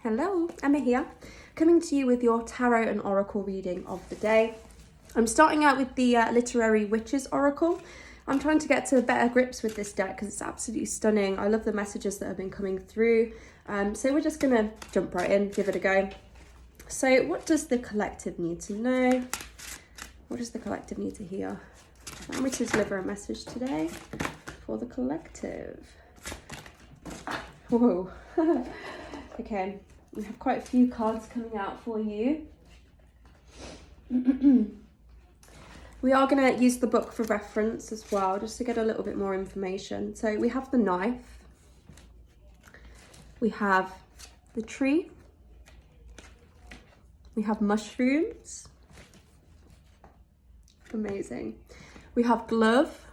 Hello, Emma here, coming to you with your tarot and oracle reading of the day. I'm starting out with the Literary Witches Oracle. I'm trying to get to better grips with this deck because it's absolutely stunning. I love the messages that have been coming through. So we're just going to jump right in, give it a go. So what does the collective need to know? What does the collective need to hear? Allow me to deliver a message today for the collective. Whoa. Okay, we have quite a few cards coming out for you. We are going to use the book for reference as well, just to get a little bit more information. So we have the knife. We have the tree. We have mushrooms. Amazing. We have glove.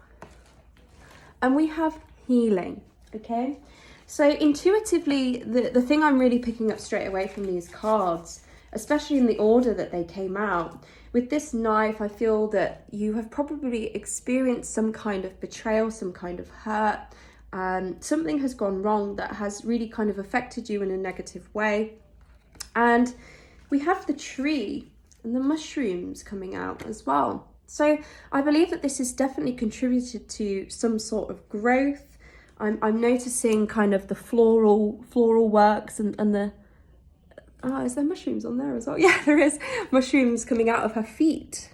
And we have healing, okay? So intuitively, the thing I'm really picking up straight away from these cards, especially in the order that they came out, with this knife, I feel that you have probably experienced some kind of betrayal, some kind of hurt. Something has gone wrong that has really kind of affected you in a negative way. And we have the tree and the mushrooms coming out as well. So I believe that this has definitely contributed to some sort of growth. I'm noticing kind of the floral works and the, is there mushrooms on there as well? Yeah, there is mushrooms coming out of her feet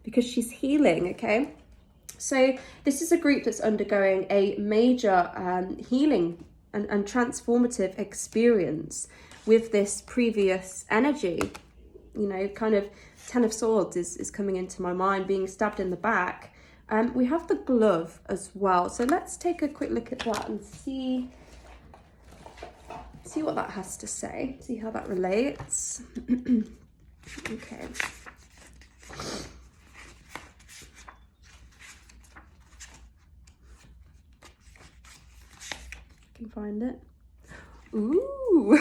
because she's healing, okay? So this is a group that's undergoing a major healing and transformative experience with this previous energy. You know, kind of Ten of Swords is coming into my mind, being stabbed in the back. We have the glove as well. So let's take a quick look at that and see what that has to say. See how that relates. Okay. I can find it. Ooh.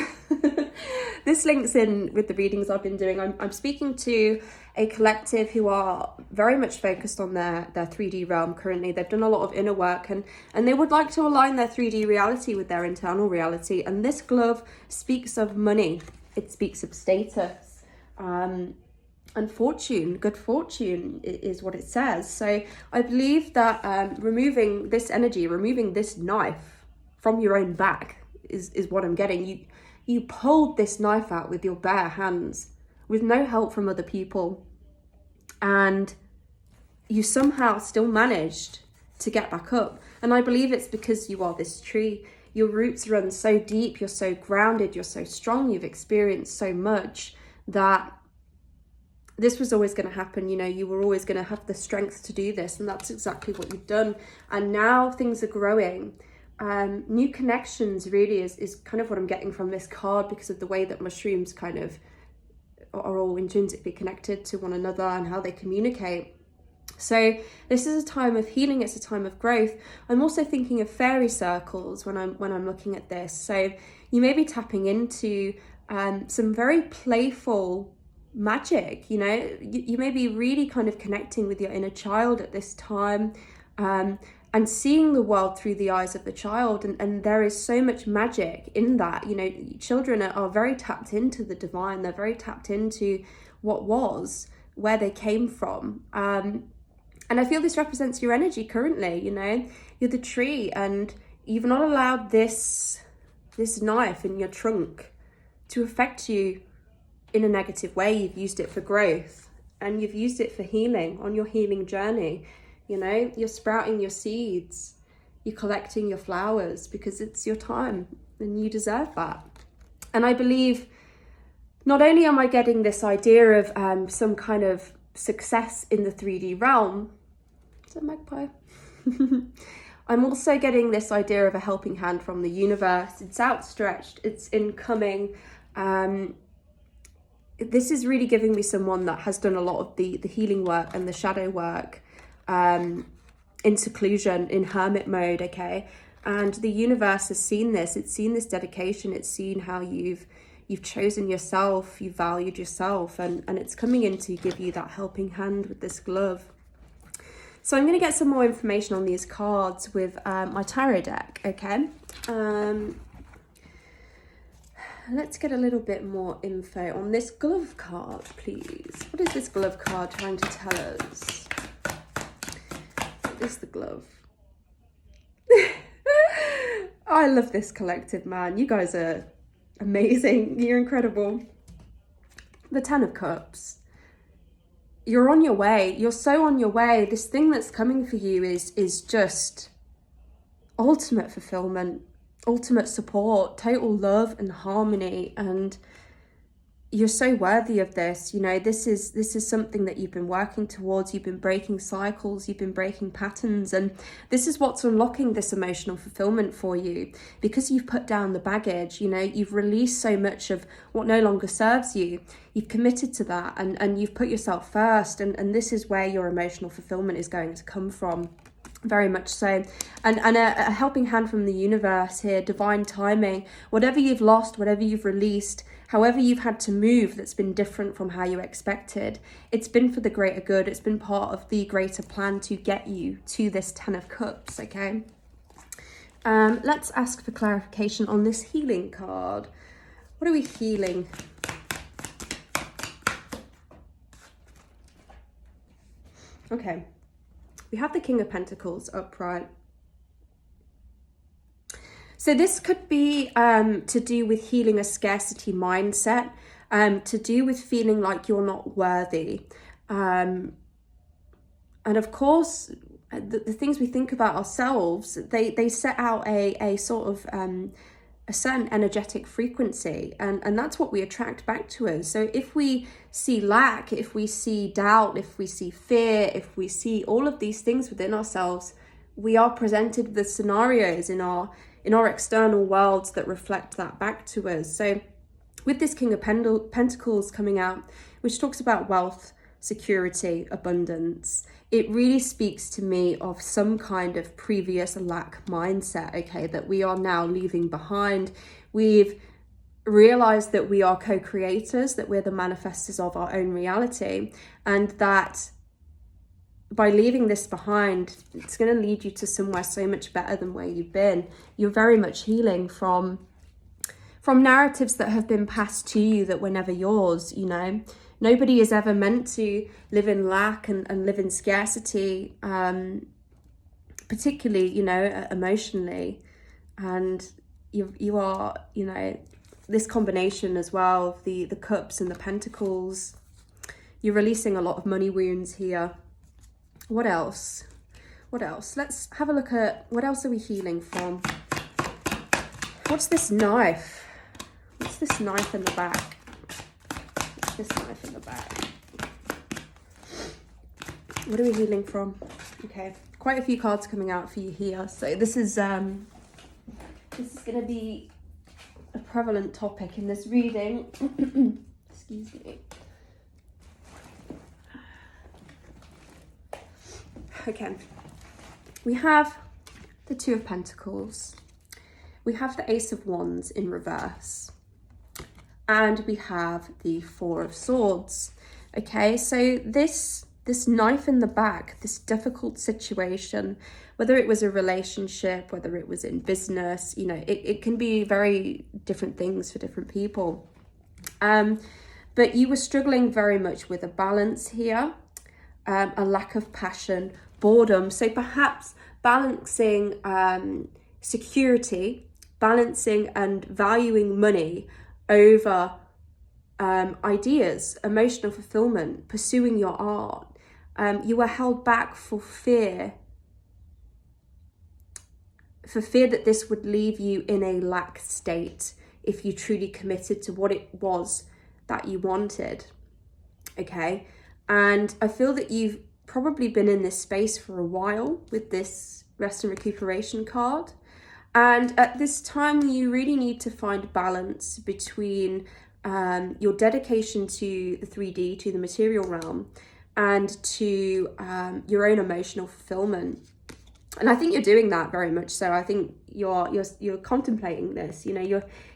This links in with the readings I've been doing. I'm speaking to a collective who are very much focused on their 3D realm currently. They've done a lot of inner work and they would like to align their 3D reality with their internal reality. And this glove speaks of money. It speaks of status and fortune. Good fortune is what it says. So I believe that removing this energy, removing this knife from your own back is what I'm getting. You pulled this knife out with your bare hands, with no help from other people. And you somehow still managed to get back up. And I believe it's because you are this tree. Your roots run so deep, you're so grounded, you're so strong, you've experienced so much that this was always going to happen. You know, you were always going to have the strength to do this. And that's exactly what you've done. And now things are growing. New connections really is kind of what I'm getting from this card, because of the way that mushrooms kind of are all intrinsically connected to one another and how they communicate. So this is a time of healing. It's a time of growth. I'm also thinking of fairy circles when I'm looking at this. So you may be tapping into some very playful magic. You know, you may be really kind of connecting with your inner child at this time. And seeing the world through the eyes of the child. And there is so much magic in that. You know, children are very tapped into the divine. They're very tapped into what was, where they came from. And I feel this represents your energy currently. You know, you're the tree and you've not allowed this knife in your trunk to affect you in a negative way. You've used it for growth and you've used it for healing on your healing journey. You know, you're sprouting your seeds, you're collecting your flowers because it's your time and you deserve that. And I believe not only am I getting this idea of some kind of success in the 3D realm, is that magpie? I'm also getting this idea of a helping hand from the universe. It's outstretched, it's incoming. This is really giving me someone that has done a lot of the healing work and the shadow work. In seclusion, in hermit mode, okay? And the universe has seen this. It's seen this dedication. It's seen how you've chosen yourself, you've valued yourself, and it's coming in to give you that helping hand with this glove. So I'm going to get some more information on these cards with my tarot deck, okay? let's get a little bit more info on this glove card, please. What is this glove card trying to tell us? What is the glove? I love this collective, man. You guys are amazing. You're incredible. The Ten of Cups. You're on your way. You're so on your way. This thing that's coming for you is just ultimate fulfillment, ultimate support, total love and harmony. And you're so worthy of this. You know, this is something that you've been working towards. You've been breaking cycles, you've been breaking patterns, and this is what's unlocking this emotional fulfillment for you, because you've put down the baggage. You know, you've released so much of what no longer serves you. You've committed to that, and you've put yourself first, and this is where your emotional fulfillment is going to come from. Very much so. And a helping hand from the universe here, divine timing. Whatever you've lost, whatever you've released, however you've had to move that's been different from how you expected, it's been for the greater good. It's been part of the greater plan to get you to this Ten of Cups, okay? Let's ask for clarification on this healing card. What are we healing? Okay. We have the King of Pentacles upright. So this could be to do with healing a scarcity mindset, to do with feeling like you're not worthy. And of course, the things we think about ourselves, they set out a sort of a certain energetic frequency, and that's what we attract back to us. So if we see lack, if we see doubt, if we see fear, if we see all of these things within ourselves, we are presented with scenarios in our external worlds that reflect that back to us. So with this King of Pentacles coming out, which talks about wealth, security, abundance, it really speaks to me of some kind of previous lack mindset, okay, that we are now leaving behind. We've realized that we are co-creators, that we're the manifestors of our own reality, and that by leaving this behind, it's going to lead you to somewhere so much better than where you've been. You're very much healing from narratives that have been passed to you that were never yours, you know. Nobody is ever meant to live in lack and live in scarcity, particularly, you know, emotionally. And you are, you know, this combination as well of the cups and the pentacles. You're releasing a lot of money wounds here. What else? What else? Let's have a look at what else are we healing from. What's this knife? What's this knife in the back? This knife in the back. What are we healing from? Okay, quite a few cards coming out for you here. So this is going to be a prevalent topic in this reading. Excuse me. Okay, we have the Two of Pentacles. We have the Ace of Wands in reverse. And we have the Four of Swords. Okay, so this knife in the back, this difficult situation, whether it was a relationship, whether it was in business, you know, it can be very different things for different people. But you were struggling very much with a balance here, a lack of passion, boredom. So perhaps balancing security, balancing and valuing money over ideas, emotional fulfillment, pursuing your art. You were held back for fear that this would leave you in a lack state if you truly committed to what it was that you wanted. Okay, and I feel that you've probably been in this space for a while with this rest and recuperation card. And at this time, you really need to find balance between your dedication to the 3D, to the material realm, and to your own emotional fulfillment. And I think you're doing that very much so. I think you're contemplating this. You know,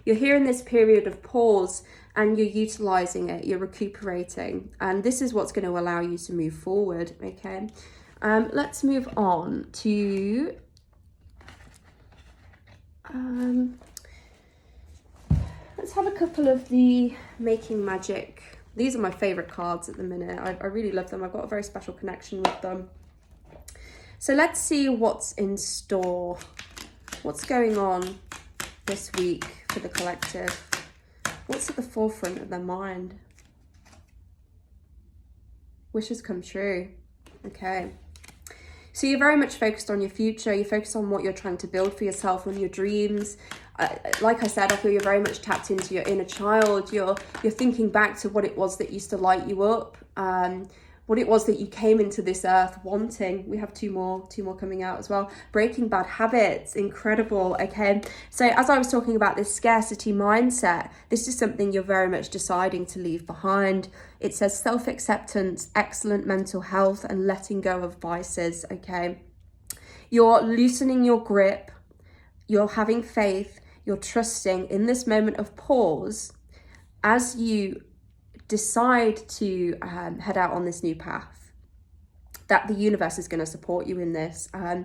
you're here in this period of pause, and you're utilizing it. You're recuperating, and this is what's going to allow you to move forward. Okay, let's move on to. Let's have a couple of the Making Magic. These are my favorite cards at the minute. I really love them. I've got a very special connection with them. So let's see what's in store. What's going on this week for the collective? What's at the forefront of their mind? Wishes come true. Okay. So you're very much focused on your future. You're focused on what you're trying to build for yourself, on your dreams. Like I said, I feel you're very much tapped into your inner child. You're thinking back to what it was that used to light you up, what it was that you came into this earth wanting. We have two more coming out as well. Breaking bad habits, incredible. Okay, so as I was talking about this scarcity mindset, this is something you're very much deciding to leave behind. It says self-acceptance, excellent mental health, and letting go of vices. Okay, you're loosening your grip, you're having faith, you're trusting in this moment of pause as you decide to head out on this new path, that the universe is going to support you in this. I'm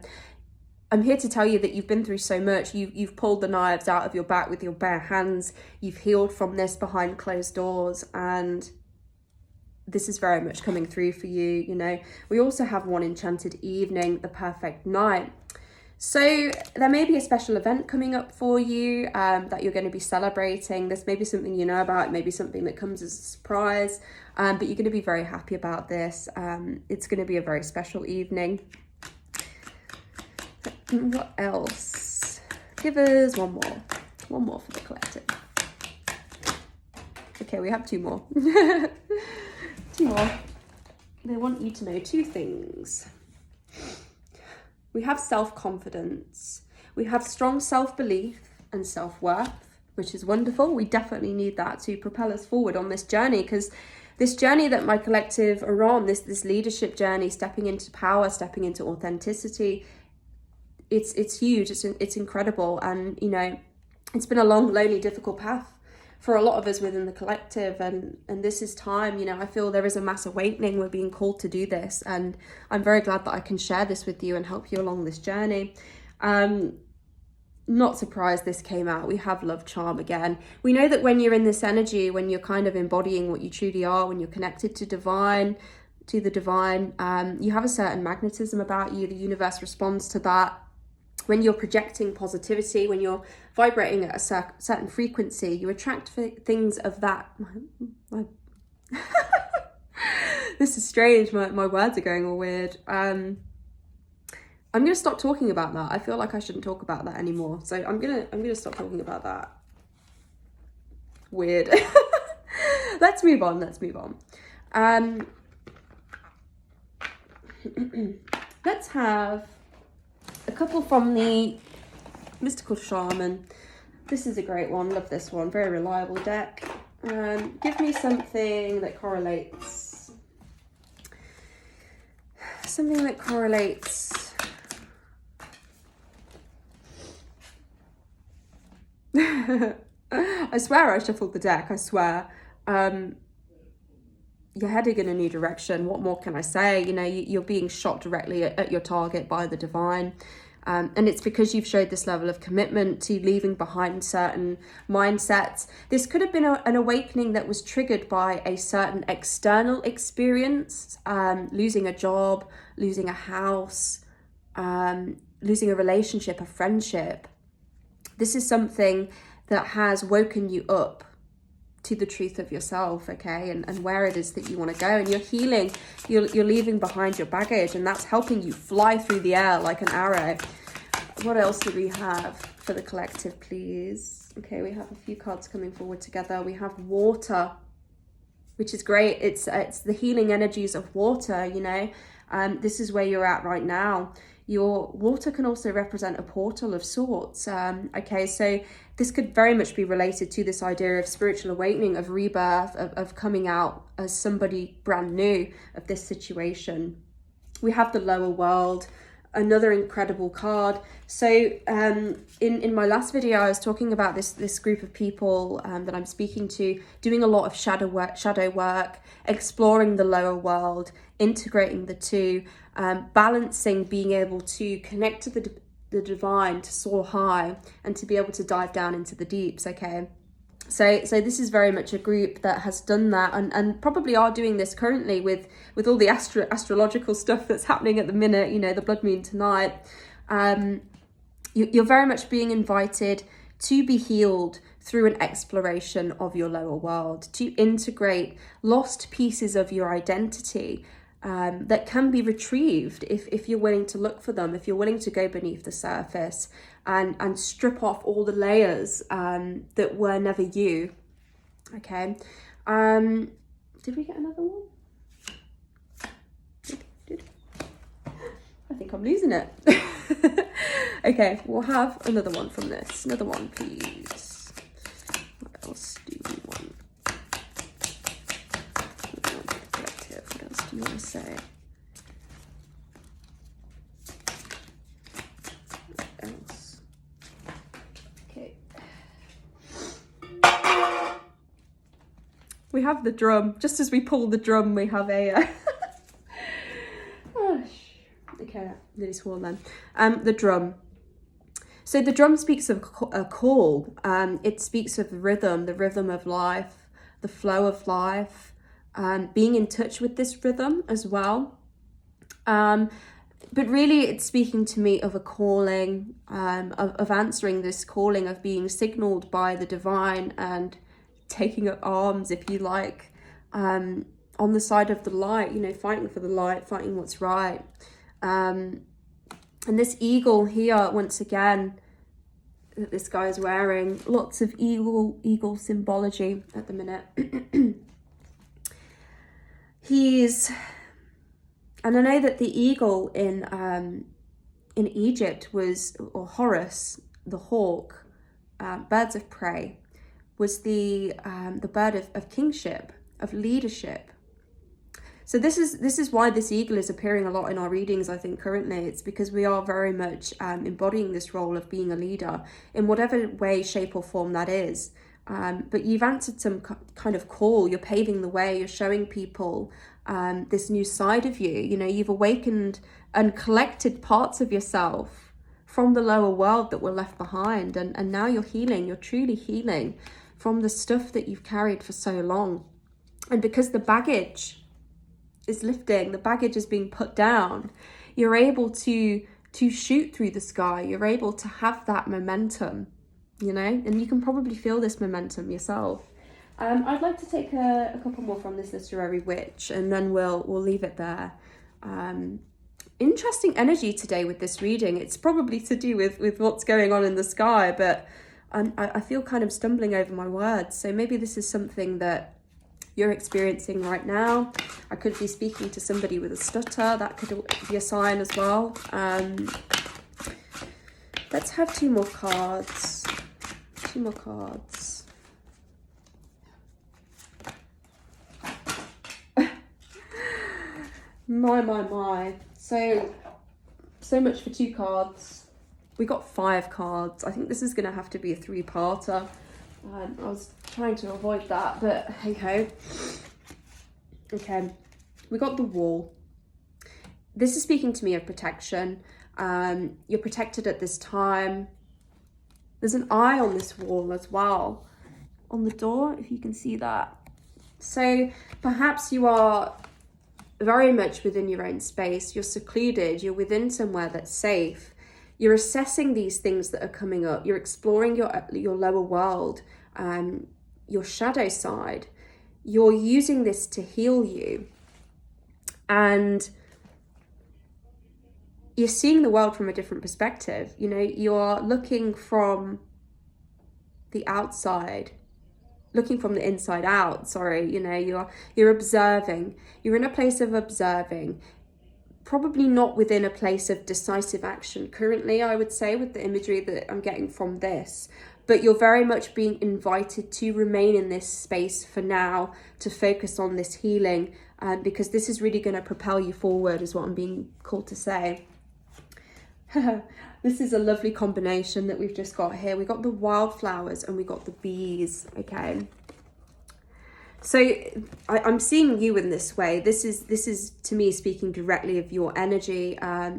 here to tell you that you've been through so much. You've pulled the knives out of your back with your bare hands. You've healed from this behind closed doors, and this is very much coming through for you. You know, we also have one enchanted evening, the perfect night. So there may be a special event coming up for you that you're going to be celebrating. This may be something you know about, maybe something that comes as a surprise, but you're going to be very happy about this. It's going to be a very special evening. What else? Give us one more for the collective. Okay, we have two more. Two more. They want you to know two things. We have self-confidence. We have strong self-belief and self-worth, which is wonderful. We definitely need that to propel us forward on this journey, because this journey that my collective are on, this leadership journey, stepping into power, stepping into authenticity, it's huge. It's incredible. And, you know, it's been a long, lonely, difficult path for a lot of us within the collective, and this is time. You know, I feel there is a mass awakening. We're being called to do this, and I'm very glad that I can share this with you and help you along this journey. Not surprised this came out. We have love charm again. We know that when you're in this energy, when you're kind of embodying what you truly are, when you're connected to the divine, you have a certain magnetism about you. The universe responds to that. When you're projecting positivity, when you're vibrating at a certain frequency, you attract things of that. This is strange. My words are going all weird. I'm going to stop talking about that. I feel like I shouldn't talk about that anymore. So I'm gonna stop talking about that. Weird. Let's move on. Let's have a couple from the Mystical Shaman. This is a great one. Love this one. Very reliable deck. Give me something that correlates. Something that correlates. I swear I shuffled the deck. I swear. You're heading in a new direction. What more can I say? You know, you're being shot directly at your target by the divine. And it's because you've showed this level of commitment to leaving behind certain mindsets. This could have been an awakening that was triggered by a certain external experience, losing a job, losing a house, losing a relationship, a friendship. This is something that has woken you up to the truth of yourself, okay, and where it is that you want to go, and you're healing, you're leaving behind your baggage, and that's helping you fly through the air like an arrow. What else do we have for the collective, please? Okay, we have a few cards coming forward together. We have water, which is great. It's the healing energies of water, you know. This is where you're at right now. Your water can also represent a portal of sorts. Okay, so this could very much be related to this idea of spiritual awakening, of rebirth, of coming out as somebody brand new of this situation. We have the lower world, another incredible card. So in my last video, I was talking about this group of people that I'm speaking to, doing a lot of shadow work, exploring the lower world, integrating the two, balancing being able to connect to the divine, to soar high, and to be able to dive down into the deeps, okay? So this is very much a group that has done that, and probably are doing this currently with all the astrological stuff that's happening at the minute, you know, the blood moon tonight. You're very much being invited to be healed through an exploration of your lower world, to integrate lost pieces of your identity that can be retrieved if you're willing to look for them, if you're willing to go beneath the surface and strip off all the layers that were never you. Okay. Did we get another one? Did. I think I'm losing it. Okay, we'll have another one from this. Another one, please. What else do we want? What else do you want to say? What else? Okay. We have the drum. Just as we pull the drum, we have a... Okay, nearly swore then. The drum. So the drum speaks of a call. It speaks of the rhythm of life, the flow of life, being in touch with this rhythm as well. But really it's speaking to me of a calling, of answering this calling, of being signaled by the divine and taking up arms, if you like, on the side of the light, you know, fighting for the light, fighting what's right. And this eagle here, once again, that this guy is wearing, lots of eagle symbology at the minute. And I know that the eagle in Egypt was, or Horus, the hawk, birds of prey, was the bird of kingship, of leadership. So this is why this eagle is appearing a lot in our readings, I think, currently. It's because we are very much embodying this role of being a leader in whatever way, shape or form that is. But you've answered some kind of call. You're paving the way. You're showing people this new side of you. You know, you've awakened and collected parts of yourself from the lower world that were left behind. And now you're healing. You're truly healing from the stuff that you've carried for so long. And because the baggage is lifting, the baggage is being put down, you're able to shoot through the sky. You're able to have that momentum, you know, and you can probably feel this momentum yourself. I'd like to take a couple more from this literary witch, and then we'll leave it there. Interesting energy today with this reading. It's probably to do with what's going on in the sky, but I feel kind of stumbling over my words. So maybe this is something that you're experiencing right now. I could be speaking to somebody with a stutter. That could be a sign as well. Let's have two more cards. My. So much for two cards. We got 5 cards. I think this is going to have to be a 3-parter. I was trying to avoid that, but hey ho. Okay, we got the wall. This is speaking to me of protection. You're protected at this time. There's an eye on this wall as well, on the door, if you can see that. So perhaps you are very much within your own space. You're secluded. You're within somewhere that's safe. You're assessing these things that are coming up. You're exploring your lower world, your shadow side. You're using this to heal you. And you're seeing the world from a different perspective. You know, you're looking from the outside, looking from the inside out, sorry. You know, you're observing. You're in a place of observing. Probably not within a place of decisive action currently, I would say, with the imagery that I'm getting from this. But you're very much being invited to remain in this space for now, to focus on this healing, because this is really going to propel you forward, is what I'm being called to say. This is a lovely combination that we've just got here. We got the wildflowers and we got the bees, okay? So I'm seeing you in this way. This is to me speaking directly of your energy.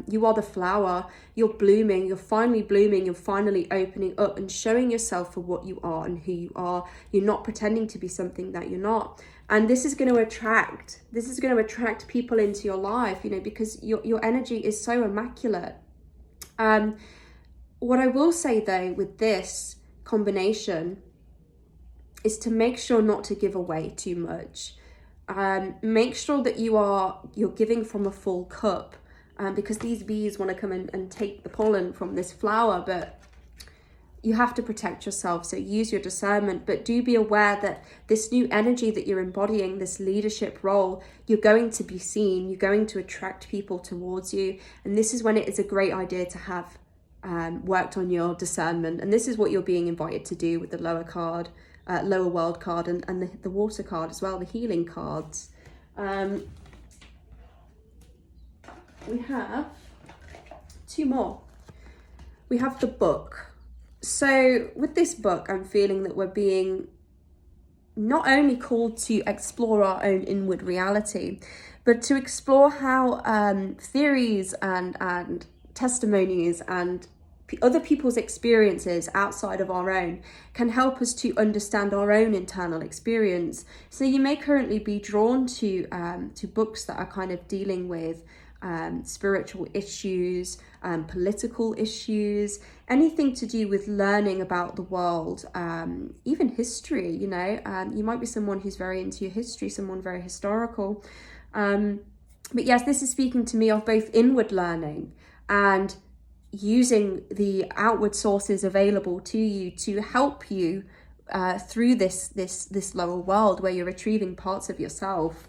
You are the flower. You're blooming. You're finally blooming. You're finally opening up and showing yourself for what you are and who you are. You're not pretending to be something that you're not. And this is going to attract. This is going to attract people into your life. You know, because your energy is so immaculate. What I will say though with this combination is to make sure not to give away too much. Make sure that you're giving from a full cup, because these bees want to come in and take the pollen from this flower, but you have to protect yourself. So use your discernment, but do be aware that this new energy that you're embodying, this leadership role, you're going to be seen, you're going to attract people towards you. And this is when it is a great idea to have worked on your discernment. And this is what you're being invited to do with the lower card. Lower world card and the water card as well, the healing cards. We have two more. We have the book. So with this book, I'm feeling that we're being not only called to explore our own inward reality, but to explore how theories and testimonies and other people's experiences outside of our own can help us to understand our own internal experience. So you may currently be drawn to books that are kind of dealing with spiritual issues, political issues, anything to do with learning about the world, even history. You know, you might be someone who's very into your history, someone very historical. But yes, this is speaking to me of both inward learning and using the outward sources available to you to help you through this lower world where you're retrieving parts of yourself.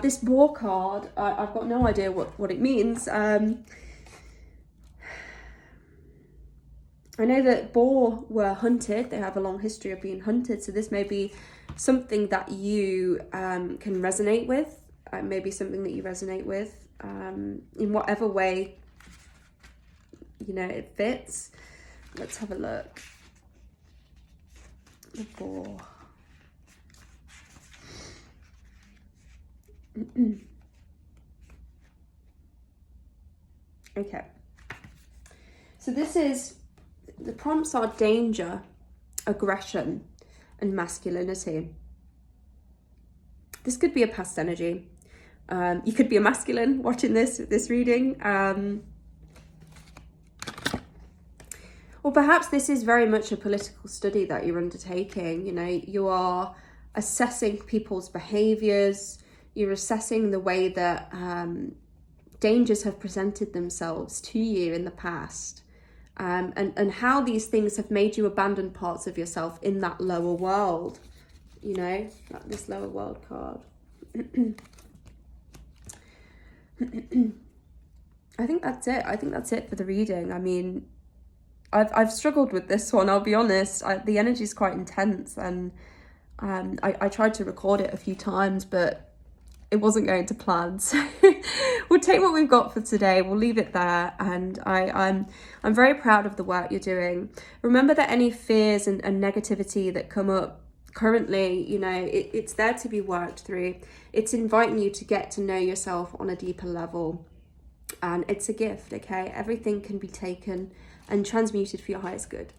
This boar card, I've got no idea what it means. I know that boar were hunted. They have a long history of being hunted. So this may be something that you can resonate with. Maybe something that you resonate with in whatever way, you know, it fits. Let's have a look. The boar. Okay. So this is, the prompts are danger, aggression, and masculinity. This could be a past energy. You could be a masculine watching this reading. Or perhaps this is very much a political study that you're undertaking. You know, you are assessing people's behaviours. You're assessing the way that dangers have presented themselves to you in the past. And how these things have made you abandon parts of yourself in that lower world. You know, this lower world card. I think that's it. I think that's it for the reading. I mean, I've struggled with this one, I'll be honest. The energy is quite intense, and I tried to record it a few times, but it wasn't going to plan. So we'll take what we've got for today. We'll leave it there. And I'm very proud of the work you're doing. Remember that any fears and negativity that come up currently, you know, it's there to be worked through. It's inviting you to get to know yourself on a deeper level. And it's a gift, okay? Everything can be taken and transmuted for your highest good.